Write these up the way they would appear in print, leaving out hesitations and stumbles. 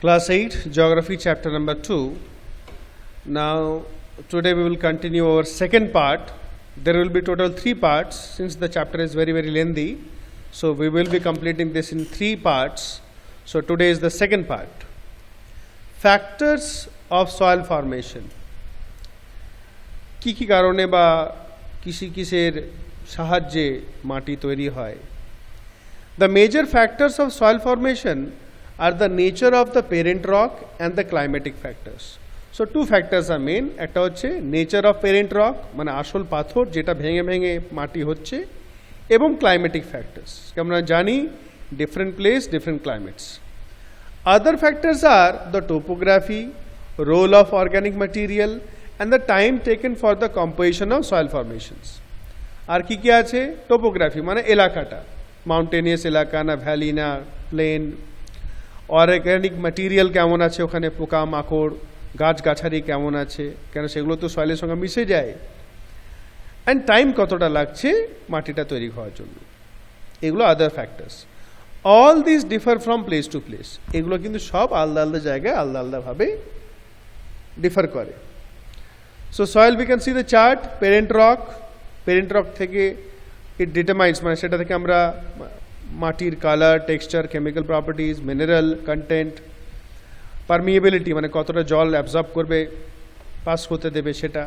Class 8, Geography, chapter number 2. Now, today we will continue our second part. There will be total 3 parts since the chapter is very, very lengthy. So, we will be completing this in 3 parts. So, today is the second part. Factors of soil formation. কি কি কারণে বা কিসের সাহায্যে মাটি তৈরি হয়? The major factors of soil formation are the nature of the parent rock and the climatic factors. So two factors are main. একটা হচ্ছে nature of parent rock মানে আসল পাথর যেটা ভেঙে ভেঙে মাটি হচ্ছে এবং climatic factors. আমরা জানি different place, different climates. Other factors are the topography, role of organic material and the time taken for the composition of soil formations. আর কি কি আছে? Topography মানে এলাকাটা, মাউন্টেনিয়াস এলাকা না ভ্যালি না প্লেন, অর্গানিক ম্যাটেরিয়াল কেমন আছে ওখানে, পোকা মাকড় গাছগাছালি কেমন আছে, কেন সেগুলো তো সয়েলের সঙ্গে মিশে যায়, অ্যান্ড টাইম কতটা লাগছে মাটিটা তৈরি হওয়ার জন্য, এগুলো আদার factors. All this differ from place to place, এগুলো কিন্তু সব আলাদা আলাদা জায়গায় আলাদা আলাদাভাবে ডিফার করে। So soil we can see the chart, parent rock থেকে ইট ডিটারমাইন্স মানে সেটা থেকে আমরা মাটির colour, texture, chemical properties, mineral content, permeability মানে কতটা জল অ্যাবজর্ব করবে, পাস হতে দেবে সেটা,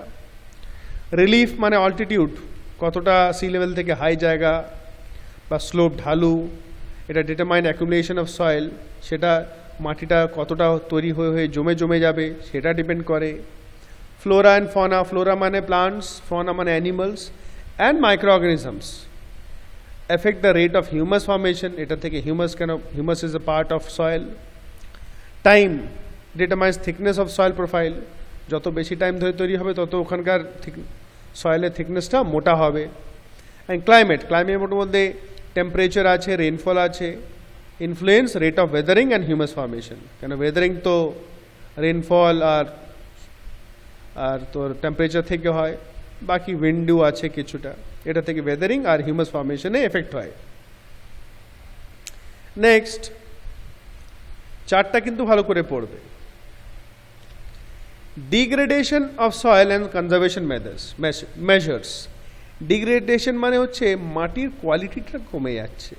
রিলিফ মানে অল্টিটিউড কতটা সি লেভেল থেকে হাই জায়গা বা স্লোপ ঢালু, এটা ডিটারমাইন অ্যাকুমুলেশন অফ সয়েল, সেটা মাটিটা কতটা তৈরি হয়ে হয়ে জমে যাবে সেটা ডিপেন্ড করে। ফ্লোরা অ্যান্ড ফনা, ফ্লোরা মানে প্লান্টস, ফনা মানে animals and micro organisms affect the rate of humus formation, এটা থেকে humus is a part of soil. Time determines thickness of soil profile, যত বেশি টাইম ধরে তৈরি হবে তত ওখানকার সয়েলের থিকনেসটা মোটা হবে। অ্যান্ড ক্লাইমেটের মধ্যে টেম্পারেচার আছে, রেইনফল আছে, influence rate of Wuthering and humus formation, কেন ওয়েদারিং তো রেইনফল আর তোর টেম্পারেচার থেকে হয়, বাকি উইন্ডও আছে কিছুটা, এটা থেকে ওয়েদারিং আর হিউমাস ফর্মেশনে এফেক্ট হয়। নেক্সট চারটা কিন্তু ভালো করে পড়বে। Degradation of soil and conservation measures. Degradation মানে হচ্ছে মাটির কোয়ালিটিটা কমে যাচ্ছে।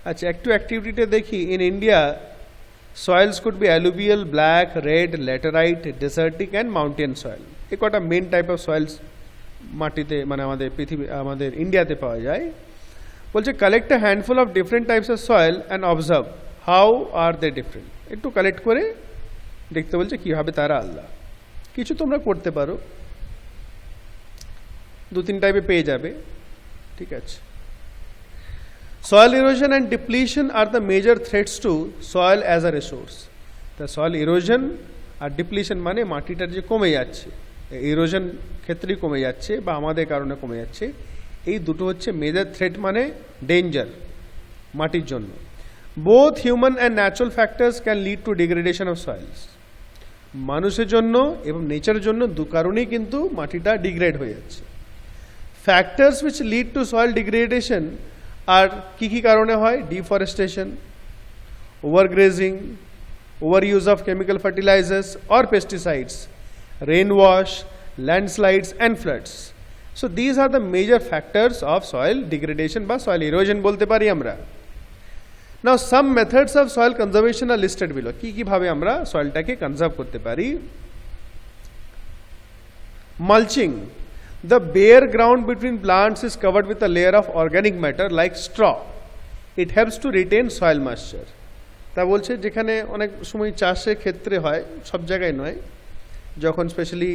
আচ্ছা, একটু অ্যাক্টিভিটিটা দেখি। In India soils could be alluvial, black, red, laterite, desertic and mountain soil. এই কটা মেন টাইপ অফ সয়েলস মাটিতে মানে আমাদের ইন্ডিয়াতে পাওয়া যায়। বলছে collect a handful of different types of soil and observe how are they different. একটু কালেক্ট করে দেখতে বলছে কীভাবে তারা আলাদা। কিছু তোমরা করতে পারো, 2-3 টাইপে পেয়ে যাবে, ঠিক আছে। Soil erosion and depletion are the major threats to soil as a resource. The soil erosion R depletion মানে মাটিটার যে কমে যাচ্ছে, erosion ক্ষেত্রেই কমে যাচ্ছে বা আমাদের কারণে কমে যাচ্ছে, এই দুটো হচ্ছে মেজর থ্রেট মানে ডেঞ্জার মাটির জন্য। Both human and natural factors can lead to degradation of soils. মানুষের জন্য এবং নেচারের জন্য দু কারণেই কিন্তু মাটিটা ডিগ্রেড হয়ে যাচ্ছে। Factors which lead to soil degradation আর কি কি কারণে হয়? Deforestation, overgrazing, over use of chemical fertilizers or pesticides, rain wash, landslides and floods. So these are the major factors of soil degradation বা সয়েল ইরোশন বলতে পারি আমরা। Now some methods of soil conservation are listed below. কি কিভাবে আমরা সয়েলটাকে conserve করতে পারি? Mulching. The bare ground between plants is covered with a layer of organic matter like straw. It helps to retain soil moisture. তা বলছে যেখানে অনেক সময় চাষের ক্ষেত্রে হয়, সব জায়গায় নয়, যখন স্পেশালি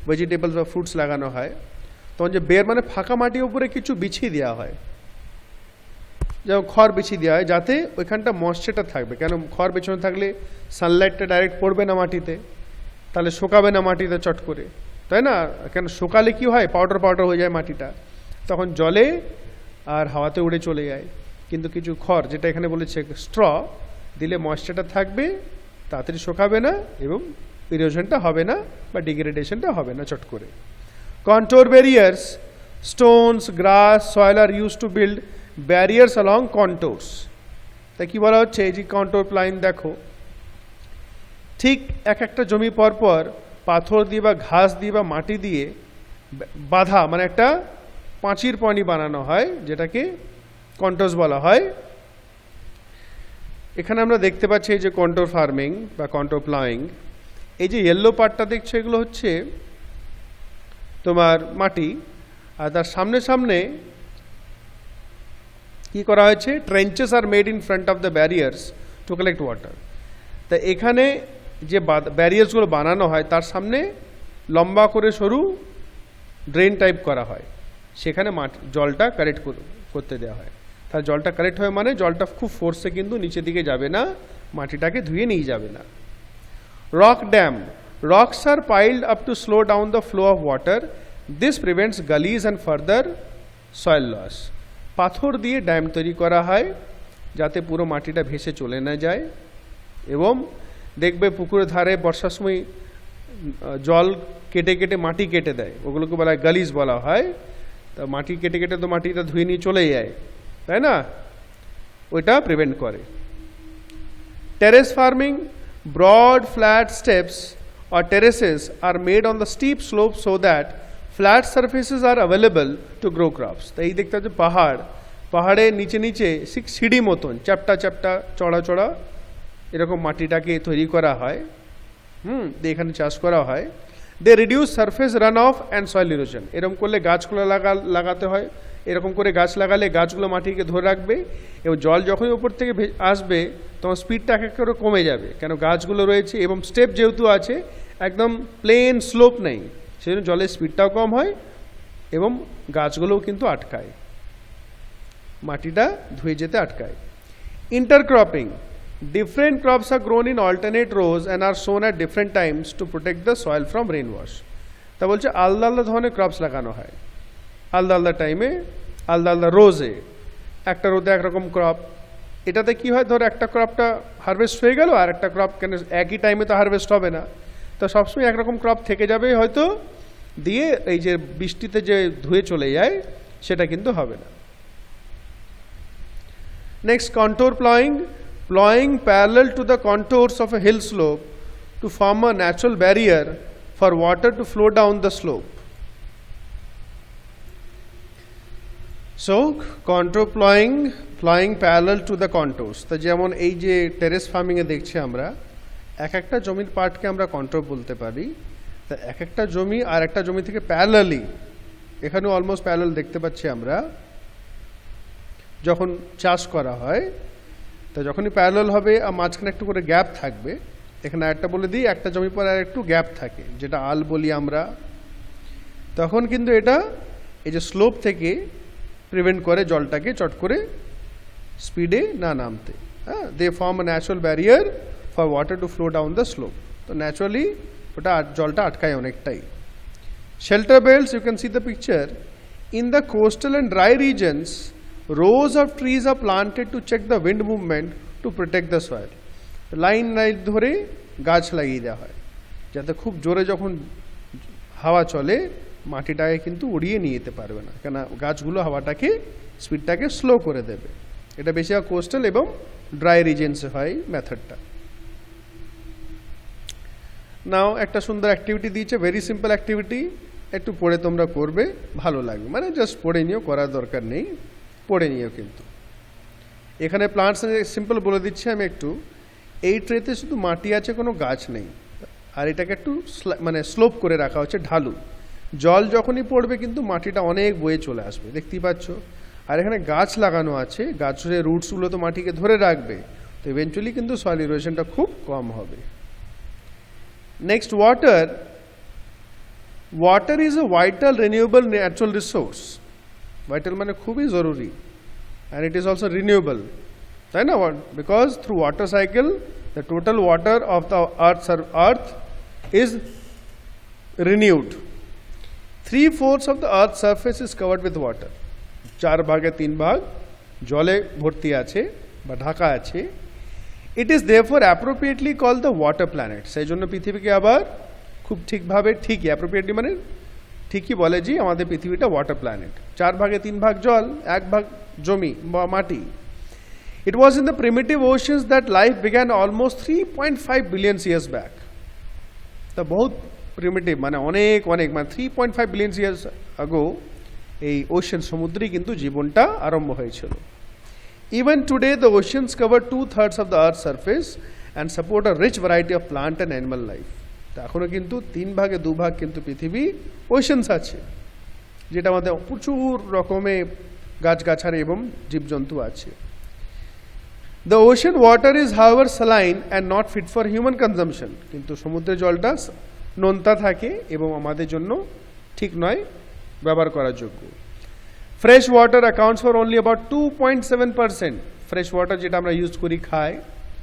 ভেজিটেবলস বা ফ্রুটস লাগানো হয় তখন যে বের মানে ফাঁকা মাটির উপরে কিছু বিছিয়ে দেওয়া হয়, যেমন খড় বিছিয়ে দেওয়া হয় যাতে ওইখানটা ময়েশ্চারটা থাকবে। কেন খড় বিছানো থাকলে সানলাইটটা ডাইরেক্ট পড়বে না মাটিতে, তাহলে শুকাবে না মাটিতে চট করে, তাই না? কেন শুকালে কি হয়, পাউডার হয়ে যায় মাটিটা, তখন জলে আর হাওয়াতে উড়ে চলে যায়। কিন্তু কিছু খড়, যেটা এখানে বলেছে স্ট্র, দিলে ময়েশ্চারটা থাকবে, তাড়াতাড়ি শুকাবে না এবং ইরোশনটা হবে না বা ডিগ্রেডেশনটা হবে না চট করে। Contour barriers, stones, grass, soil are use to build barriers along contours. তাই কি বলা হচ্ছে, এই যে কন্ট্রোর লাইন দেখো, ঠিক এক একটা জমি পরপর পাথর দিয়ে বা ঘাস দিয়ে বা মাটি দিয়ে বাঁধা, মানে একটা পাঁচির পানি বানানো হয়, যেটাকে কন্টোর্স বলা হয়। এখানে আমরা দেখতে পাচ্ছি এই যে কন্টোর ফার্মিং বা কন্টোর প্লাইং। এই যে ইয়েলো পার্টটা দেখছো, এগুলো হচ্ছে তোমার মাটি, আর তার সামনে সামনে কি করা হয়েছে, trenches are made in front of the barriers to collect water. তা এখানে যে ব্যারিয়ার্সগুলো বানানো হয় তার সামনে লম্বা করে সরু ড্রেন টাইপ করা হয়, সেখানে জলটা কালেক্ট করতে দেওয়া হয়। তাহলে জলটা কালেক্ট হয় মানে জলটা খুব ফোর্সে কিন্তু নিচের দিকে যাবে না, মাটিটাকে ধুয়ে নিয়ে যাবে না। Rock dam, rocks are piled up to slow down the flow of water. This prevents gullies and further soil loss. পাথর দিয়ে ড্যাম তৈরি করা হয় যাতে পুরো মাটিটা ভেসে চলে না যায়। এবং দেখবে পুকুরের ধারে বর্ষার সময় জল কেটে কেটে মাটি কেটে দেয়, ওগুলোকে বলা হয় গালিজ বলা হয়। তা মাটি কেটে কেটে তো মাটিটা ধুয়ে নিয়ে চলে যায়, তাই না, ওইটা প্রিভেন্ট করে। Terrace farming, broad flat steps or terraces are made on the steep slopes so that flat surfaces are available to grow crops. তাই দেখতে হচ্ছে পাহাড়ের নিচে নিচে সিঁড়ি মতন চ্যাপ্টা চ্যাপ্টা চড়া চড়া এরকম মাটিটাকে তৈরি করা হয়, এখানে চাষ করা হয়। They reduce surface run off and soil erosion. এরকম করলে গাছগুলো লাগাতে হয়, এরকম করে গাছ লাগালে গাছগুলো মাটিকে ধরে রাখবে, এবং জল যখনই উপর থেকে আসবে তখন স্পিডটা এক এক করে কমে যাবে, কেন গাছগুলো রয়েছে এবং স্টেপ যেহেতু আছে একদম প্লেন স্লোপ নেই, সেই জন্য জলের স্পিডটাও কম হয় এবং গাছগুলোও কিন্তু আটকায়, মাটিটা ধুয়ে যেতে আটকায়। Intercropping, different crops are grown in alternate rows and are sown at different times to protect the soil from rainwash. তা বলছে আলাদা আলাদা ধরনের ক্রপস লাগানো হয়, আলাদা আলাদা টাইমে আলাদা আলাদা রোজে, একটা রোদে একরকম ক্রপ। এটাতে কি হয়, ধর একটা ক্রপটা হারভেস্ট হয়ে গেল আর একটা ক্রপ কেন একই টাইমে তো হারভেস্ট হবে না, তো সবসময় একরকম ক্রপ থেকে যাবে হয়তো, দিয়ে এই যে বৃষ্টিতে যে ধুয়ে চলে যায় সেটা কিন্তু হবে না। Next, contour ploughing, plowing parallel to the contours of a hill slope to form a natural barrier for water to flow down the slope. So, contour plowing parallel to the contours. তো যেমন এই যে terrace ফার্মিংয়ে দেখছি আমরা এক একটা জমির পার্টকে আমরা কন্টোর বলতে পারি। তা এক একটা জমি আর একটা জমি থেকে প্যারালালি, এখানেও অলমোস্ট প্যারালাল দেখতে পাচ্ছি আমরা, যখন চাষ করা হয় তো যখনই প্যারালাল হবে আর মাঝখানে একটু করে গ্যাপ থাকবে, এখানে একটা বলে দিই একটা জমি পর আর একটু গ্যাপ থাকে যেটা আল বলি আমরা, তখন কিন্তু এটা এই যে স্লোপ থেকে প্রিভেন্ট করে জলটাকে চট করে স্পিডে না নামতে। হ্যাঁ, they form a natural barrier for water to flow down the slope. তো ন্যাচারালি ওটা জলটা আটকায় অনেকটাই। Shelter belts, you can see the picture, in the coastal and dry regions rows of trees are planted to check the wind movement to protect the soil. Line ধরে গাছ লাগিয়ে দেওয়া হয় যাতে খুব জোরে যখন হাওয়া চলে মাটিটাকে কিন্তু উড়িয়ে নিয়ে যেতে পারবে না, কেন গাছগুলো হাওয়াটাকে স্পিডটাকে স্লো করে দেবে। এটা বেশিরভাগ কোস্টাল এবং ড্রাই রিজনসে হয় মেথডটা। নাও একটা সুন্দর অ্যাক্টিভিটি দিয়েছে, ভেরি সিম্পল অ্যাক্টিভিটি, একটু পড়ে তোমরা করবে, ভালো লাগবে, মানে জাস্ট পড়ে নিও, করার দরকার নেই, পড়ে নিও। কিন্তু এখানে প্লান্টস সিম্পল বলে দিচ্ছি আমি একটু, এই ট্রেতে শুধু মাটি আছে, কোনো গাছ নেই, আর এটাকে একটু মানে স্লোপ করে রাখা হচ্ছে, ঢালু, জল যখনই পড়বে কিন্তু মাটিটা অনেক বয়ে চলে আসবে, দেখতেই পাচ্ছ। আর এখানে গাছ লাগানো আছে, গাছের রুটসগুলো তো মাটিকে ধরে রাখবে, তো ইভেনচুয়ালি কিন্তু সয়েল ইরোশনটা খুব কম হবে। Next, water is a vital renewable natural resource. Vital মানে খুবই জরুরি, and it is also renewable, তাই না, because through water cycle the total water of the earth is renewed. 3/4 of the earth's surface is covered with water. 4 ভাগে 3 ভাগ জলে ভর্তি আছে বা ঢাকা আছে। It is therefore appropriately called the water planet. সেই জন্য পৃথিবীকে আবার খুব ঠিকভাবে, ঠিকই appropriately মানে ঠিকই বলে যে আমাদের পৃথিবীটা ওয়াটার প্ল্যানেট। 4 ভাগে 3 ভাগ জল, 1 ভাগ জমি বা মাটি। It was in the primitive oceans that life began almost 3.5 billion years back. তা বহুত প্রিমিটিভ, মানে অনেক অনেক মানে 3.5 বিলিয়ন ইয়ার্স আগো এই ওশান সমুদ্রেই কিন্তু জীবনটা আরম্ভ হয়েছিল। Even today the oceans cover 2/3 of the earth surface and support a rich variety of plant and animal life. তা এখনও কিন্তু 3 ভাগে 2 ভাগ কিন্তু পৃথিবী ওশানস আছে, যেটা আমাদের প্রচুর রকমের গাছগাছালি এবং জীবজন্তু আছে। The ocean water is however saline and not fit for human consumption, কিন্তু সমুদ্রের জলটা নোনতা থাকে এবং আমাদের জন্য ঠিক নয় ব্যবহার করার যোগ্য। Fresh water accounts for only about 2.7%। Fresh water যেটা আমরা ইউজ করি খাই,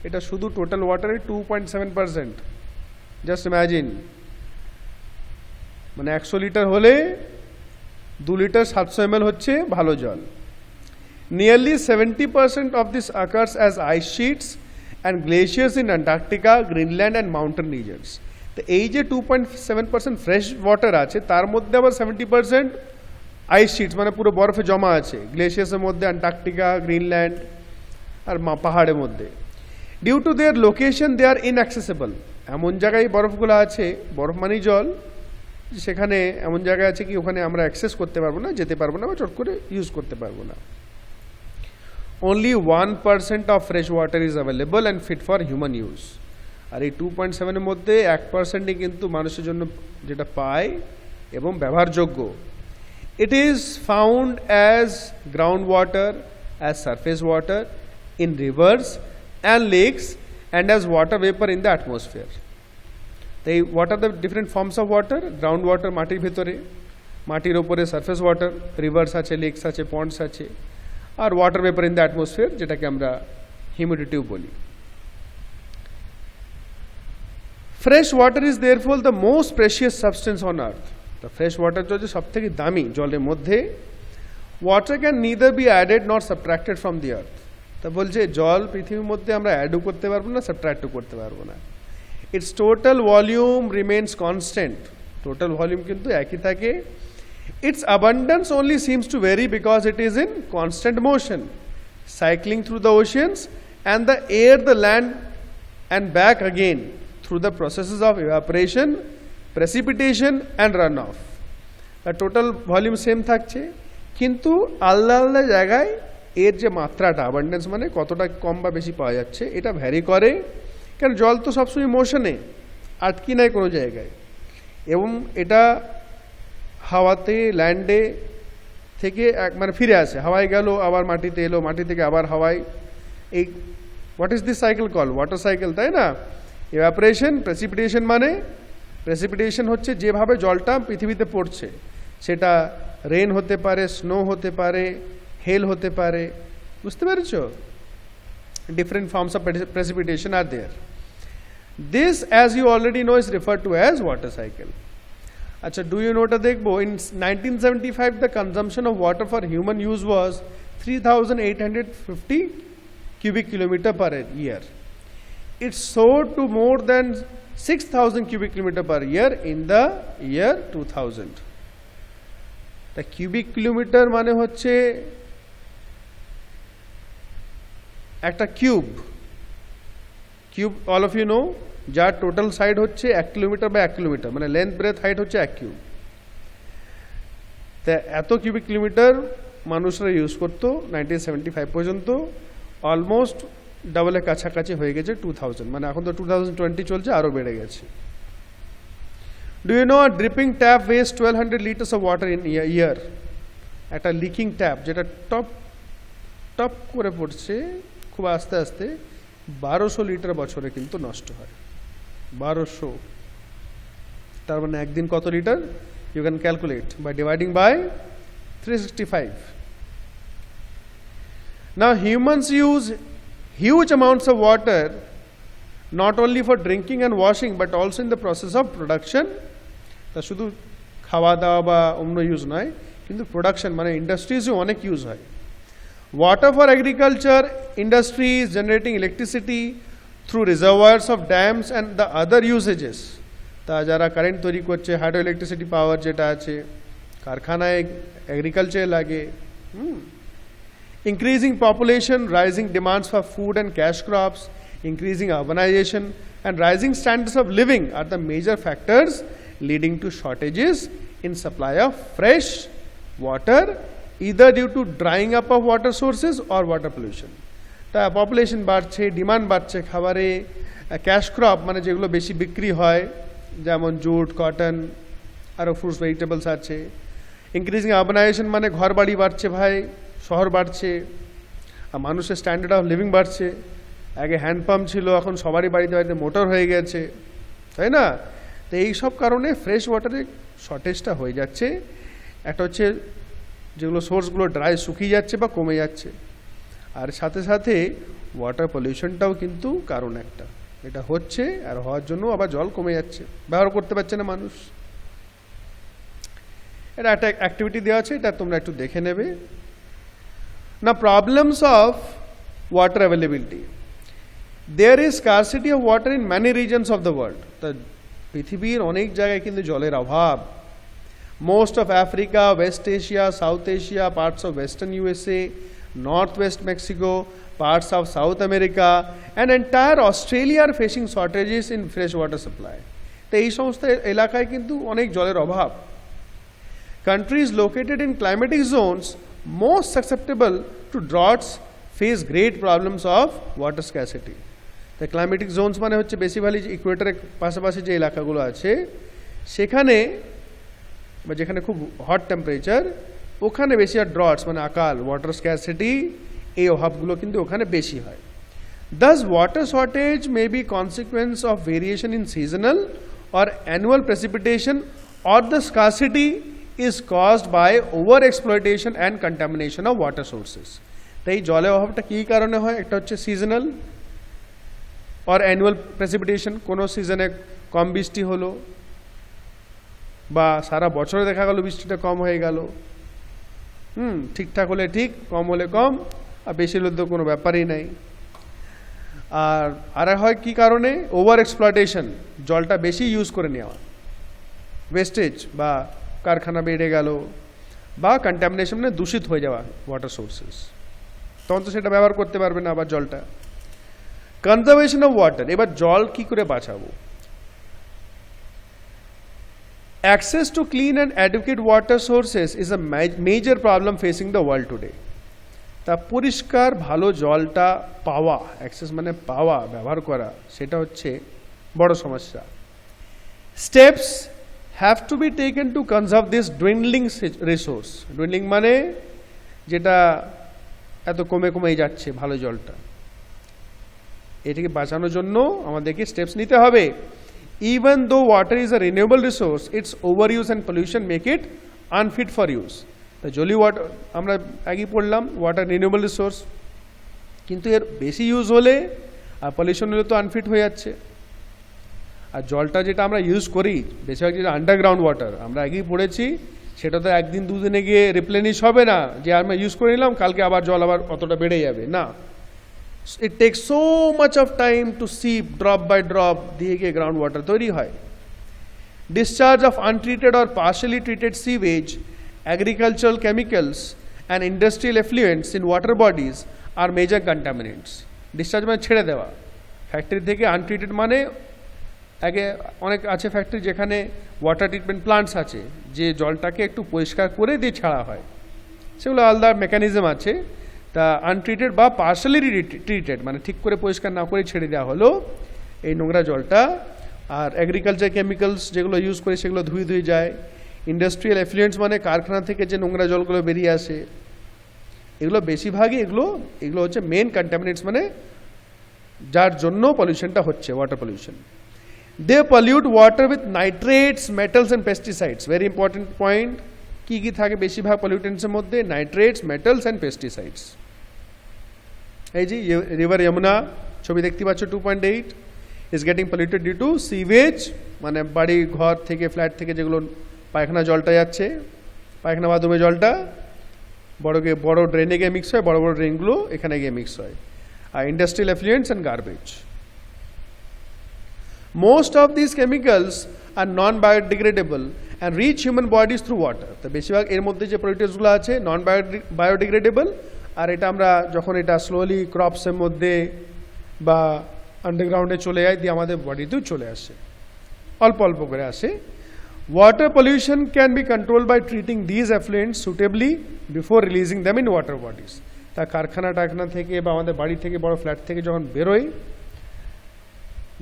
এটা শুধু টোটাল ওয়াটারের 2.7%। জাস্ট ইম্যাজিন, মানে 100 লিটার হলে 2 লিটার 700 ml হচ্ছে ভালো জল। Nearly 70% of this occurs as ice sheets and glaciers in Antarctica, Greenland and mountain regions. তো এই যে 2.7% ফ্রেশ ওয়াটার আছে, তার মধ্যে আবার 70% আইস শিটস মানে পুরো বরফে জমা আছে গ্লেশিয়ার্সের মধ্যে, অ্যান্টার্কটিকা, গ্রিনল্যান্ড আর পাহাড়ের মধ্যে। ডিউ টু দেয়ার লোকেশন দে আর ইনঅ্যাক্সেসেবল। এমন জায়গায় বরফগুলো আছে, বরফ মানেই জল, সেখানে এমন জায়গা আছে কি ওখানে আমরা অ্যাক্সেস করতে পারবো না, যেতে পারবো না বা চট করে ইউজ করতে পারবো না। Only 1% of fresh water is available and fit for human use. আর এই 2.7 এর মধ্যে 1%ই কিন্তু মানুষের জন্য যেটা পায় এবং ব্যবহারযোগ্য। It is found as groundwater, as surface water, in rivers and lakes, and as water vapor in the atmosphere. তাই what are the different forms of water? Ground water মাটির ভেতরে, মাটির ওপরে সারফেস ওয়াটার, রিভার্স আছে, lakes আছে, ponds আছে, আর water vapour in the atmosphere, যেটাকে আমরা হিউমিডিটিও বলি। Fresh water is therefore the most precious substance on earth. The fresh water হচ্ছে সব থেকে দামি জলের মধ্যে। Water can neither be added not subtracted from the earth. তা বলছে জল পৃথিবীর মধ্যে আমরা অ্যাডও করতে পারবো না, সাবট্রাক্টও করতে পারবো না। It's total volume remains constant. Total volume কিন্তু একই থাকে। Its abundance only seems to vary because it is in constant motion, cycling through the oceans and the air, the land and back again through the processes of evaporation, precipitation and runoff. The total volume same থাকছে, কিন্তু আলাদা আলাদা জায়গায় এর যে মাত্রাটা, abundance মানে কতটা কম বা বেশি পাওয়া যাচ্ছে, এটা ভ্যারি করে। কারণ জল তো সবসময় মোশনে, আটকি নাই কোনো জায়গায়, এবং এটা হাওয়াতে, ল্যান্ডে থেকে মানে ফিরে আসে, হাওয়ায় গেল আবার মাটিতে এলো, মাটি থেকে আবার হাওয়ায়। এই what is this cycle call? Water cycle, তাই না? ইভাপোরেশন, প্রেসিপিটেশন, মানে প্রেসিপিটেশন হচ্ছে যেভাবে জলটা পৃথিবীতে পড়ছে, সেটা রেন হতে পারে, স্নো হতে পারে, হেল হতে পারে, বুঝতে পেরেছ? Different forms of precipitation are there. This as you already know is refer to as water cycle. আচ্ছা, ডু ইউ নোটা দেখবো, in 1975 the consumption of water for human use was 3,850 cubic kilometer per year. It soared to more than 6,000 cubic kilometer per year in the year 2000. The cubic kilometer মানে হচ্ছে একটা cube. Cube all of you know, যার total side হচ্ছে 1 kilometre বা 1 kilometre, মানে length breadth height হচ্ছে 1 cube. তা এত কিউবিক কিলোমিটার মানুষরা ইউজ করতো 1975 পর্যন্ত। অলমোস্ট ডাবলের কাছাকাছি হয়ে গেছে 2000, মানে এখন তো 2020 চলছে, আরও বেড়ে গেছে। Do you know a dripping tap waste 1200 litres of water in year? একটা লিকিং ট্যাপ যেটা টপ টপ করে পড়ছে খুব আস্তে আস্তে, 1200 লিটার বছরে কিন্তু নষ্ট হয়। 1200, তার মানে একদিন কত litre? You can calculate by dividing by 365. Now humans use huge amounts of water not only for drinking and washing but also in the process of production. তা শুধু খাওয়া দাওয়া বা অন্য ইউজ নয়, কিন্তু প্রোডাকশন মানে ইন্ডাস্ট্রিজও অনেক ইউজ হয়। Water for agriculture, industries, generating electricity through reservoirs of dams and the other usages. তা যারা কারেন্ট তৈরি করছে, হাইড্রো ইলেকট্রিসিটি পাওয়ার যেটা আছে, কারখানায়, এগ্রিকালচারে লাগে। Increasing population, rising demands for food and cash crops, increasing urbanization and rising standards of living are the major factors leading to shortages in supply of fresh water, either due to drying up of water sources or water pollution. তা population বাড়ছে, demand বাড়ছে খাবারে, cash crop মানে যেগুলো বেশি বিক্রি হয় যেমন জুট, কটন, আরও ফ্রুটস ভেজিটেবলস আছে। ইনক্রিজিং আরবানাইজেশন মানে ঘর বাড়ি বাড়ছে ভাই, শহর বাড়ছে, আর মানুষের স্ট্যান্ডার্ড অফ লিভিং বাড়ছে। আগে হ্যান্ডপাম্প ছিল, এখন সবারই বাড়িতে বাড়িতে মোটর হয়ে গেছে, তাই না? তো এই সব কারণে ফ্রেশ ওয়াটারের শর্টেজটা হয়ে যাচ্ছে। একটা হচ্ছে যেগুলো সোর্সগুলো ড্রাই শুকিয়ে যাচ্ছে বা কমে যাচ্ছে, আর সাথে সাথে ওয়াটার পলিউশনটাও কিন্তু কারণ একটা, এটা হচ্ছে আর হওয়ার জন্য আবার জল কমে যাচ্ছে, ব্যবহার করতে পারছে না মানুষ। এটা একটা অ্যাক্টিভিটি দেওয়া আছে, এটা তোমরা একটু দেখে নেবে। না problems of water availability, there is scarcity of water in many regions of the world. তা পৃথিবীর অনেক জায়গায় কিন্তু জলের অভাব। Most of Africa, West Asia, South Asia, parts of western USA, north west Mexico, parts of South America and entire Australia are facing shortages in fresh water supply. তো এই সমস্ত এলাকায় কিন্তু অনেক জলের অভাব। Countries located in climatic zones most susceptible to droughts face great problems of water scarcity. The climatic zones মানে হচ্ছে বেসিক্যালি ইকুয়েটরের পাশাপাশি যে এলাকাগুলো আছে সেখানে বা যেখানে খুব হট টেম্পারেচার, ওখানে বেশি আর ড্রটস মানে আকাল, ওয়াটার স্ক্যারসিটি, এই অভাবগুলো কিন্তু ওখানে বেশি হয়। Thus water shortage may be consequence of variation in seasonal or annual precipitation, or the scarcity is caused by over exploitation and contamination of water sources. তাই জলের অভাবটা কী কারণে হয়? একটা হচ্ছে সিজনাল or annual precipitation, কোনো সিজনে কম বৃষ্টি হলো বা সারা বছরে দেখা গেল বৃষ্টিটা কম হয়ে গেল, ঠিকঠাক হলে ঠিক, কম হলে কম, আর বেশি হলে তো কোনো ব্যাপারই নাই। আর হয় কী কারণে? ওভার এক্সপ্লয়টেশন, জলটা বেশি ইউজ করে নেওয়া, ওয়েস্টেজ বা কারখানা বেড়ে গেল, বা কন্টামিনেশন মানে দূষিত হয়ে যাওয়া ওয়াটার সোর্সেস, তখন তো সেটা ব্যবহার করতে পারবে না আবার জলটা। কনজারভেশন অফ ওয়াটার, এবার জল কি করে বাঁচাবো? Access to clean and adequate water sources is a major problem facing the world today. তা পরিষ্কার ভালো জলটা পাওয়া, অ্যাক্সেস মানে পাওয়া, ব্যবহার করা, সেটা হচ্ছে বড় সমস্যা। Steps have to be taken to conserve this dwindling resource. Dwindling মানে যেটা এত কমে কমেই যাচ্ছে ভালো জলটা, এটাকে বাঁচানোর জন্য আমাদেরকে স্টেপস নিতে হবে। Even though water is a renewable resource, its overuse and pollution make it unfit for use. The জলি ওয়াটার আমরা আগেই পড়লাম, ওয়াটার রিনিউয়েবল রিসোর্স, কিন্তু এর বেশি ইউজ হলে আর পলিউশন হলে তো আনফিট হয়ে যাচ্ছে। আর জলটা যেটা আমরা ইউজ করি বেশিরভাগ যেটা আন্ডারগ্রাউন্ড ওয়াটার, আমরা আগেই পড়েছি, সেটা তো একদিন দুদিনে গিয়ে রিপ্লেনিশ হবে না, যে আমরা ইউজ করে নিলাম কালকে আবার জল আবার অতটা বেড়ে যাবে না। It takes so much of time to seep drop by drop দিয়ে গিয়ে গ্রাউন্ড ওয়াটার তৈরি হয়। Discharge of untreated or partially treated sewage, agricultural chemicals and industrial effluents in water bodies are major contaminants. Discharge মানে ছেড়ে দেওয়া, factory থেকে untreated মানে আগে অনেক আছে ফ্যাক্টরি যেখানে ওয়াটার ট্রিটমেন্ট প্লান্টস আছে, যে জলটাকে একটু পরিষ্কার করে দিয়ে ছাড়া হয়, সেগুলো আলাদা মেকানিজম আছে। তা আনট্রিটেড বা পার্শালি ট্রিটেড মানে ঠিক করে পরিষ্কার না করে ছেড়ে দেওয়া হলো এই নোংরা জলটা। আর এগ্রিকালচার কেমিক্যালস যেগুলো ইউজ করে সেগুলো ধুয়ে ধুয়ে যায়। ইন্ডাস্ট্রিয়াল এফ্লুয়েন্টস মানে কারখানা থেকে যে নোংরা জলগুলো বেরিয়ে আসে, এগুলো বেশিরভাগই এগুলো হচ্ছে মেন কন্টামিনেন্টস, মানে যার জন্য পলিউশনটা হচ্ছে, water pollution. They pollute water with nitrates, metals and pesticides. Very important point. কী কী থাকে বেশিরভাগ পলিউটেন্টসের মধ্যে? Nitrates, metals and pesticides. এই যে রিভার যমুনা ছবি দেখতে পাচ্ছ 2.8 is getting polluted due to sewage, মানে বাড়ি ঘর থেকে ফ্ল্যাট থেকে যেগুলো পায়খানা জলটা যাচ্ছে, পায়খানা বাথরুমে জলটা বড় ড্রেনে গিয়ে মিক্স হয়, বড় বড় ড্রেনগুলো এখানে গিয়ে মিক্স হয়। আর industrial effluents and garbage. Most of this chemicals are non biodegradable and reach human bodies through water. তো বেশিরভাগ এর মধ্যে যে পলিউটেন্টসগুলো আছে নন বায়োডিগ্রেডেবল, আর এটা আমরা যখন এটা স্লোলি ক্রপসের মধ্যে বা আন্ডারগ্রাউন্ডে চলে যায়, দিয়ে আমাদের বডিতেও চলে আসে, অল্প অল্প করে আসে। Water pollution can be control by treating these effluents suitably before releasing them in water bodies. তা কারখানা টারখানা থেকে বা আমাদের বাড়ি থেকে, বড় ফ্ল্যাট থেকে যখন বেরোয়,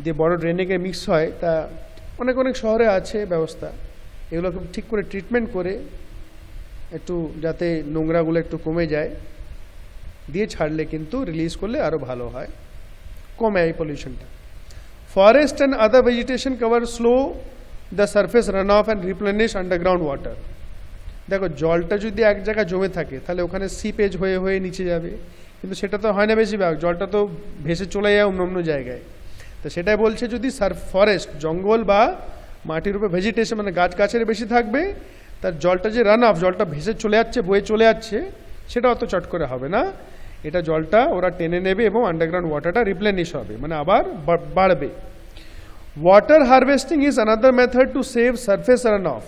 দিয়ে বড় ড্রেনে গিয়ে মিক্স হয়, তা অনেক অনেক শহরে আছে ব্যবস্থা, এগুলোকে ঠিক করে ট্রিটমেন্ট করে একটু যাতে নোংরাগুলো একটু কমে যায়, দিয়ে ছাড়লে কিন্তু রিলিজ করলে আরও ভালো হয়, কমে এই পলিউশনটা। Forest and other vegetation cover slow the surface run off and replenish underground water. দেখো জলটা যদি এক জায়গায় জমে থাকে তাহলে ওখানে সিপেজ হয়ে হয়ে নিচে যাবে, কিন্তু সেটা তো হয় না বেশিরভাগ, জলটা তো ভেসে চলে যায় অন্য অন্য জায়গায়। তো সেটাই বলছে, যদি ফরেস্ট জঙ্গল বা মাটির উপরে ভেজিটেশন মানে গাছ গাছের বেশি থাকবে, তার জলটা যে রান অফ, জলটা ভেসে চলে যাচ্ছে, বয়ে চলে যাচ্ছে, সেটা অত চট করে হবে না। এটা জলটা ওরা টেনে নেবে এবং আন্ডারগ্রাউন্ড ওয়াটারটা রিপ্লেনিশ হবে, মানে আবার বাড়বে। Water harvesting is another method to save surface run of.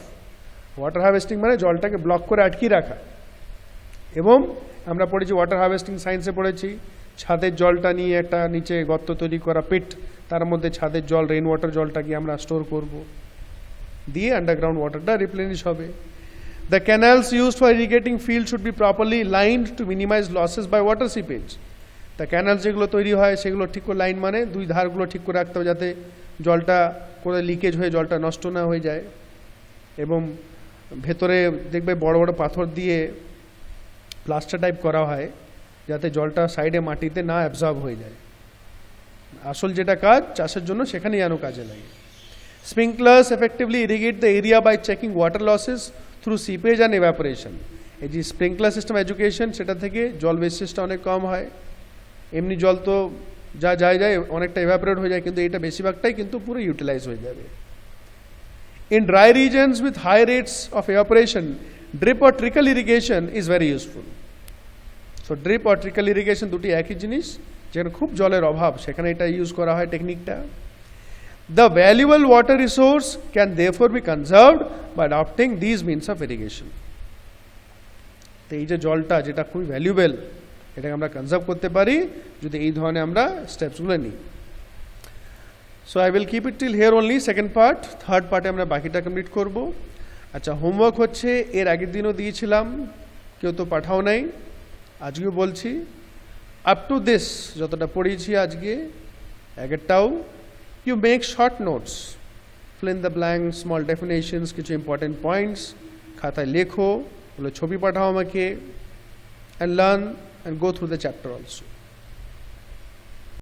Water harvesting মানে জলটাকে ব্লক করে আটকিয়ে রাখা। এবং আমরা পড়েছি ওয়াটার হারভেস্টিং সায়েন্সে পড়েছি, ছাদের জলটা নিয়ে একটা নিচে গর্ত তৈরি করা পিট, তার মধ্যে ছাদের জল, রেইন ওয়াটার জলটাকে আমরা স্টোর করব, দিয়ে আন্ডারগ্রাউন্ড ওয়াটারটা রিপ্লেনিশ হবে। The canals used for irrigating field should be properly lined to minimise losses by water seepage. তা ক্যানাল যেগুলো তৈরি হয় সেগুলো ঠিক করে লাইন, মানে দুই ধারগুলো ঠিক করে রাখতে হবে যাতে জলটা করে লিকেজ হয়ে জলটা নষ্ট না হয়ে যায়। এবং ভেতরে দেখবে বড় বড় পাথর দিয়ে প্লাস্টার টাইপ করা হয় যাতে জলটা সাইডে মাটিতে না অ্যাবজর্ব হয়ে যায়। আসল যেটা কাজ চাষের জন্য সেখানে যেন কাজে লাগে। Sprinklers effectively irrigate the area by checking water losses through seepage and evaporation. এই যে স্প্রিংকলার সিস্টেম এডুকেশন, সেটা থেকে জল ওয়েস্টেজটা অনেক কম হয়। এমনি জল তো যা যায় অনেকটা এভাপোরেট হয়ে যায়, কিন্তু এটা বেশিরভাগটাই কিন্তু পুরো ইউটিলাইজ হয়ে যাবে। In dry regions with high rates of evaporation, drip or trickle irrigation is very useful. So drip or trickle irrigation দুটি একই জিনিস, যেখানে খুব জলের অভাব সেখানে এটা ইউজ করা হয় টেকনিকটা। The valuable water resource can therefore be conserved by adopting these means of irrigation. তো এই যে জলটা যেটা খুবই ভ্যালুয়েবল, এটাকে আমরা কনজার্ভ করতে পারি যদি এই ধরনের আমরা স্টেপসগুলো নিই। So I will keep it till here only, second part, third পার্টে আমরা বাকিটা কমপ্লিট করব। আচ্ছা, হোমওয়ার্ক হচ্ছে, এর আগের দিনও দিয়েছিলাম, কেউ তো পাঠাও নাই, আজকেও বলছি, আপ টু দিস যতটা পড়িয়েছি আজকে আগেরটাও, you make short notes, fill in the blank, small definitions, কিছু ইম্পর্টেন্ট পয়েন্টস খাতায় লেখো, ওগুলো ছবি পাঠাও আমাকে, and learn and go through the chapter also.